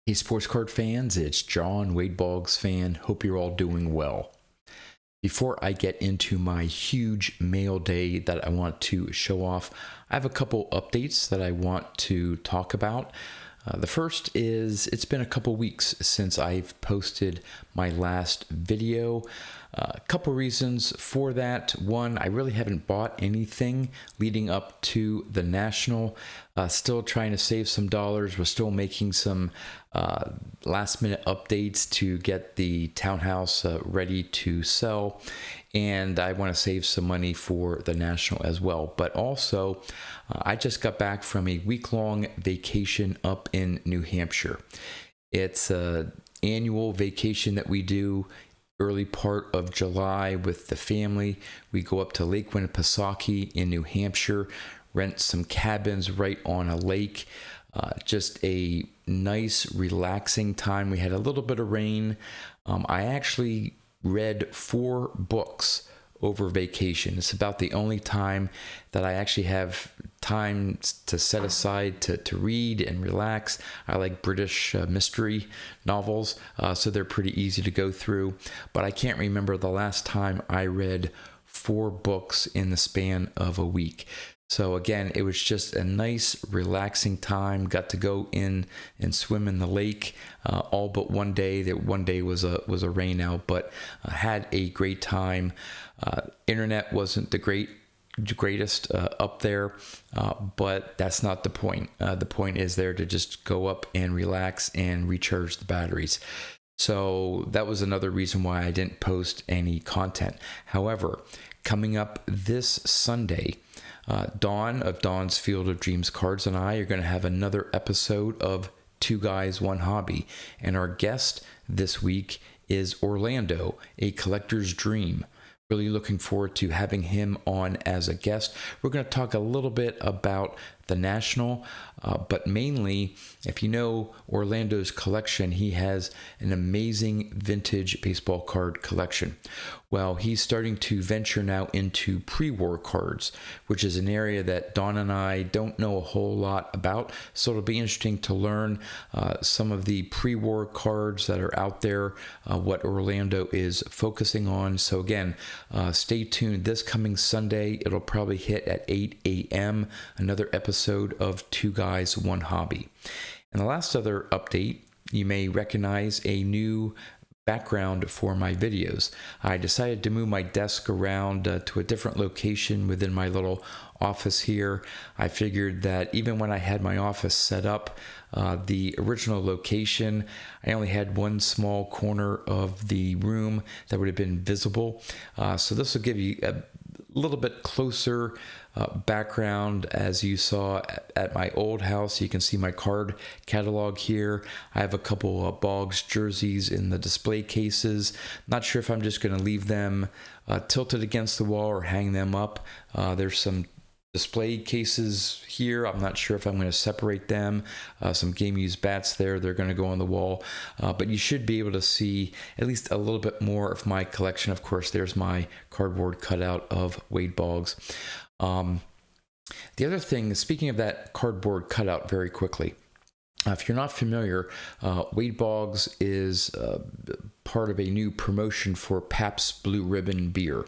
Hey, sports card fans, it's John, Wade Boggs fan. Hope you're all doing well. Before I get into my huge mail day that I want to show off, I have a couple updates that I want to talk about. The first is it's been a couple weeks since I've posted my last video. A couple reasons for that. One, I really haven't bought anything leading up to the National. Still trying to save some dollars. We're still making some last minute updates to get the townhouse ready to sell. And I want to save some money for the National as well. But also, I just got back from a week-long vacation up in New Hampshire. It's an annual vacation that we do early part of July with the family. We go up to Lake Winnipesaukee in New Hampshire, rent some cabins right on a lake. Just a nice, relaxing time. We had a little bit of rain. I actually read 4 books over vacation. It's about the only time that I actually have time to set aside to read and relax. I like British mystery novels, so they're pretty easy to go through. But I can't remember the last time I read 4 books in the span of a week. So again, it was just a nice, relaxing time. Got to go in and swim in the lake, all but one day. That one day was a rain out, but had a great time. Internet wasn't the greatest up there, but that's not the point. The point is there to just go up and relax and recharge the batteries. So that was another reason why I didn't post any content. However, coming up this Sunday, Dawn of Dawn's Field of Dreams Cards and I are going to have another episode of Two Guys, One Hobby. And our guest this week is Orlando, a collector's dream. Really looking forward to having him on as a guest. We're going to talk a little bit about the National, but mainly, if you know Orlando's collection, he has an amazing vintage baseball card collection. Well, he's starting to venture now into pre-war cards, which is an area that Dawn and I don't know a whole lot about. So it'll be interesting to learn some of the pre-war cards that are out there, what Orlando is focusing on. So again, stay tuned. This coming Sunday, it'll probably hit at 8 a.m. Another episode of Two Guys, One Hobby. And the last other update, you may recognize a new background for my videos. I decided to move my desk around to a different location within my little office here. I figured that even when I had my office set up, the original location, I only had one small corner of the room that would have been visible. So this will give you a little bit closer background. As you saw at my old house, you can see my card catalog here. I have a couple of Boggs jerseys in the display cases. Not sure if I'm just going to leave them tilted against the wall or hang them up. There's some display cases here. I'm not sure if I'm going to separate them. Some game used bats there. They're going to go on the wall. But you should be able to see at least a little bit more of my collection. Of course, there's my cardboard cutout of Wade Boggs. The other thing, speaking of that cardboard cutout very quickly, if you're not familiar, Wade Boggs is part of a new promotion for Pabst Blue Ribbon beer.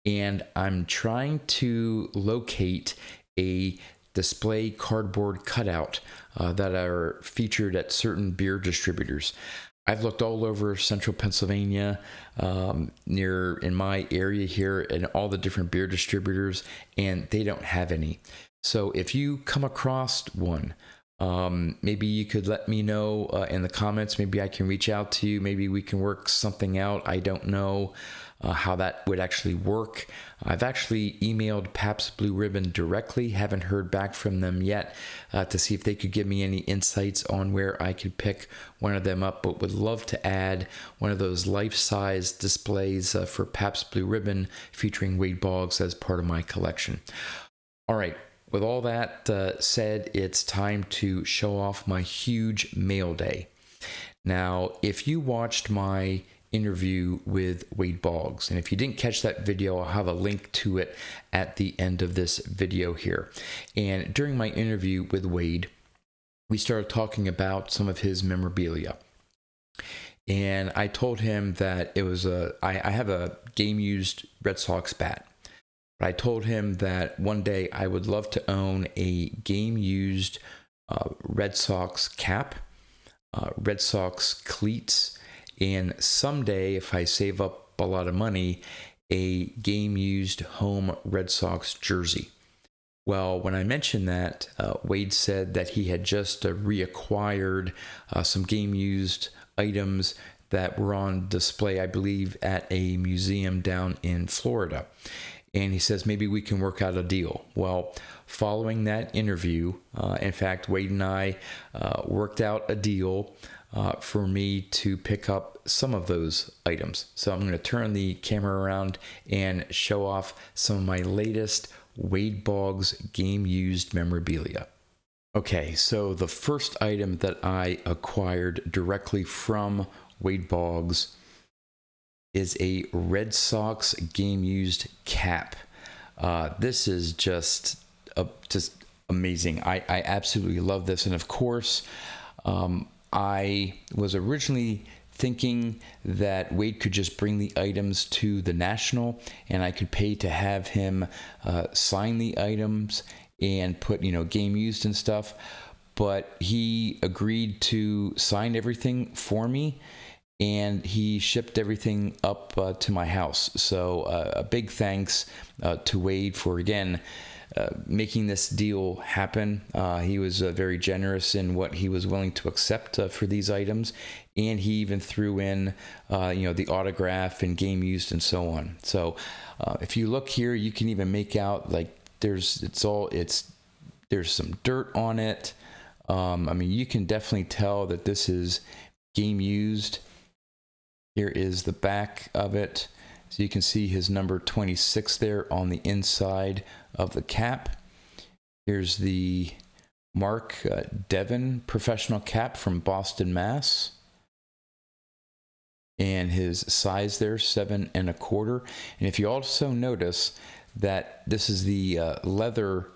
And I'm trying to locate a display cardboard cutout that are featured at certain beer distributors. I've looked all over central Pennsylvania, near in my area here, and all the different beer distributors, and they don't have any. So if you come across one, maybe you could let me know in the comments. Maybe I can reach out to you. Maybe we can work something out. I don't know how that would actually work. I've actually emailed Pabst Blue Ribbon directly, haven't heard back from them yet to see if they could give me any insights on where I could pick one of them up, but would love to add one of those life-size displays for Pabst Blue Ribbon featuring Wade Boggs as part of my collection. All right, with all that said, it's time to show off my huge mail day. Now, if you watched my interview with Wade Boggs, and if you didn't catch that video, I'll have a link to it at the end of this video here. And during my interview with Wade, we started talking about some of his memorabilia. And I told him that it was I have a game used Red Sox bat. But I told him that one day I would love to own a game used Red Sox cap, Red Sox cleats, and someday, if I save up a lot of money, a game used home Red Sox jersey. Well, when I mentioned that, Wade said that he had just reacquired some game used items that were on display, I believe, at a museum down in Florida. And he says maybe we can work out a deal. Well, following that interview, in fact, Wade and I worked out a deal for me to pick up some of those items. So I'm going to turn the camera around and show off some of my latest Wade Boggs game used memorabilia. Okay, so the first item that I acquired directly from Wade Boggs is a Red Sox game used cap. This is just amazing. I absolutely love this. And of course, I was originally thinking that Wade could just bring the items to the National and I could pay to have him sign the items and put, game used and stuff. But he agreed to sign everything for me and he shipped everything up to my house. So a big thanks to Wade for, again, making this deal happen. He was very generous in what he was willing to accept for these items, and he even threw in, the autograph and game used and so on. So if you look here, you can even make out like there's some dirt on it. You can definitely tell that this is game used. Here is the back of it. So you can see his number 26 there on the inside of the cap. Here's the Mark Devon professional cap from Boston, Mass. And his size there, 7 1/4. And if you also notice that this is the leather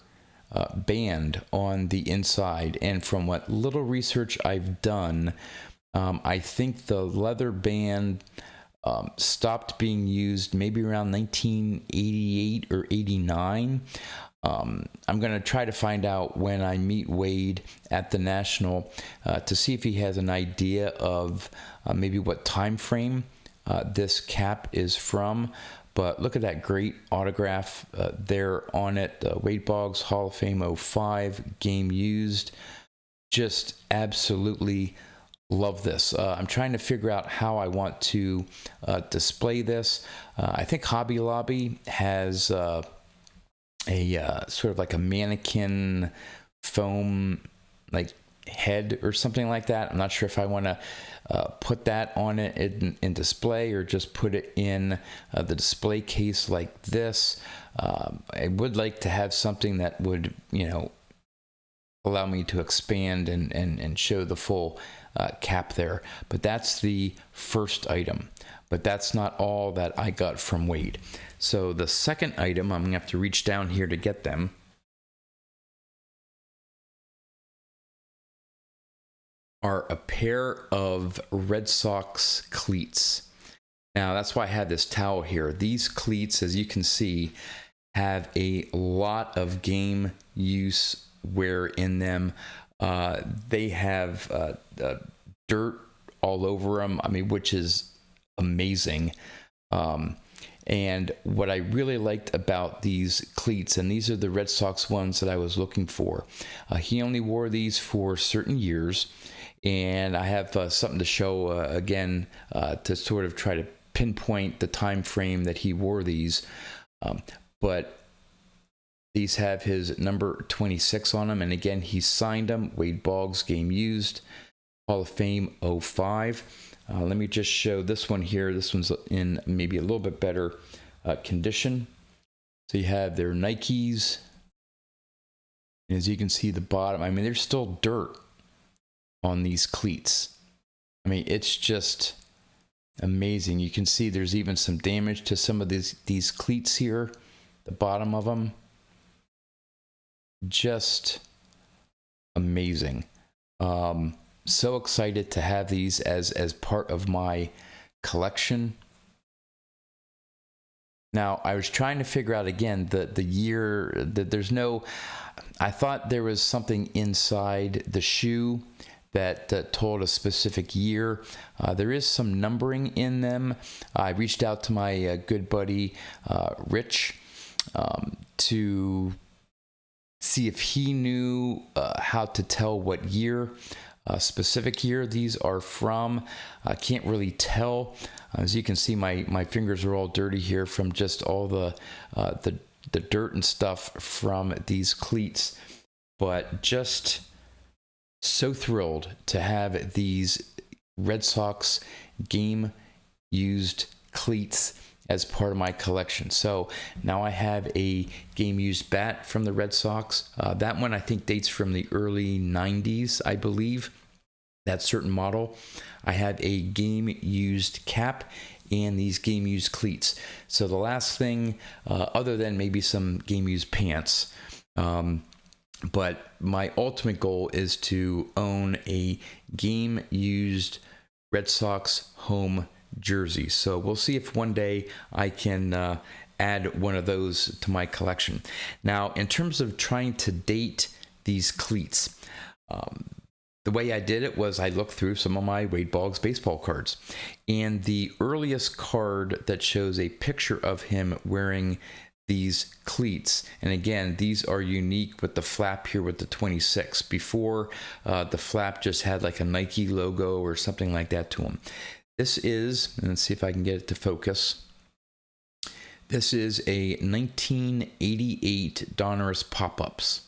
band on the inside. And from what little research I've done, I think the leather band stopped being used maybe around 1988 or 89. I'm going to try to find out when I meet Wade at the National to see if he has an idea of maybe what time frame this cap is from. But look at that great autograph there on it. Wade Boggs Hall of Fame 05, game used. Just absolutely love this. I'm trying to figure out how I want to display this. I think Hobby Lobby has a sort of like a mannequin foam like head or something like that. I'm not sure if I want to put that on it in display or just put it in the display case like this. I would like to have something that would, allow me to expand and show the full cap there. But that's the first item. But that's not all that I got from Wade. So the second item, I'm going to have to reach down here to get them. Are a pair of Red Sox cleats. Now, that's why I had this towel here. These cleats, as you can see, have a lot of game use wear in them. They have dirt all over them, which is amazing. And what I really liked about these cleats, and these are the Red Sox ones that I was looking for. He only wore these for certain years, and I have something to show again to sort of try to pinpoint the time frame that he wore these. But these have his number 26 on them, and again, he signed them. Wade Boggs, game used, Hall of Fame 05. Let me just show this one here. This one's in maybe a little bit better condition. So you have their Nikes. And as you can see, the bottom, there's still dirt on these cleats. It's just amazing. You can see there's even some damage to some of these cleats here, the bottom of them. Just amazing. So excited to have these as part of my collection. Now, I was trying to figure out again the year that there's no, I thought there was something inside the shoe that told a specific year. There is some numbering in them. I reached out to my good buddy Rich to see if he knew how to tell what year, specific year these are from. I can't really tell. As you can see, my fingers are all dirty here from just all the dirt and stuff from these cleats. But just so thrilled to have these Red Sox game used cleats as part of my collection. So now I have a game used bat from the Red Sox. That one I think dates from the early 90s, I believe, that certain model. I have a game used cap and these game used cleats. So the last thing, other than maybe some game used pants, but my ultimate goal is to own a game used Red Sox home jersey. So we'll see if one day I can add one of those to my collection. Now, in terms of trying to date these cleats, the way I did it was I looked through some of my Wade Boggs baseball cards, and the earliest card that shows a picture of him wearing these cleats, and again, these are unique with the flap here with the 26. Before, the flap just had like a Nike logo or something like that to him. This is, and let's see if I can get it to focus. This is a 1988 Donruss Pop-Ups.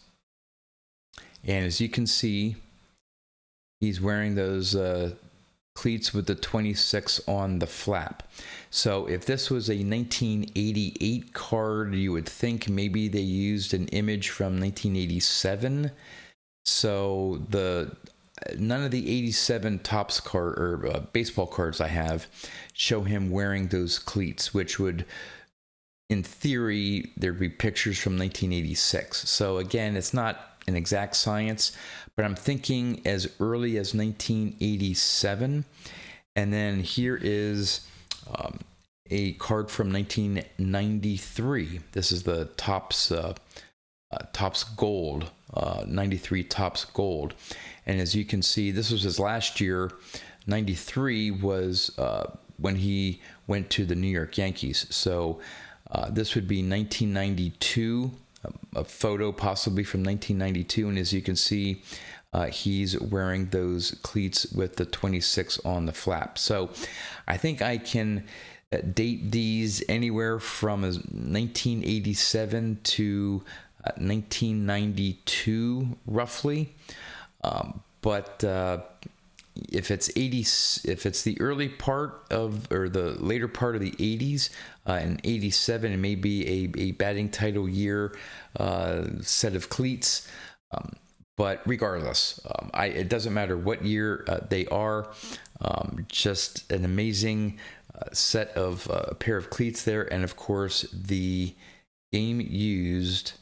And as you can see, he's wearing those cleats with the 26 on the flap. So if this was a 1988 card, you would think maybe they used an image from 1987. So none of the 87 Topps card or baseball cards I have show him wearing those cleats, which would, in theory, there'd be pictures from 1986. So again, it's not an exact science, but I'm thinking as early as 1987. And then here is a card from 1993. This is the Topps Gold, 93 Topps Gold. And as you can see, this was his last year. 93 was when he went to the New York Yankees. So this would be 1992, a photo possibly from 1992. And as you can see, he's wearing those cleats with the 26 on the flap. So I think I can date these anywhere from 1987 to 1992 roughly. But if it's the early part of, or the later part of the 80s, in 87, it may be a batting title year set of cleats. But regardless, it doesn't matter what year they are. Just an amazing set of a pair of cleats there, and of course the game used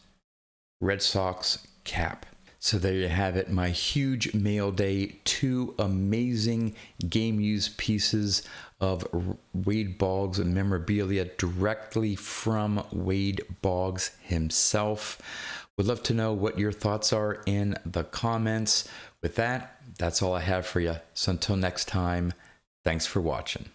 Red Sox cap. So there you have it, my huge mail day, 2 amazing game used pieces of Wade Boggs memorabilia directly from Wade Boggs himself. Would love to know what your thoughts are in the comments. With that, that's all I have for you. So until next time, thanks for watching.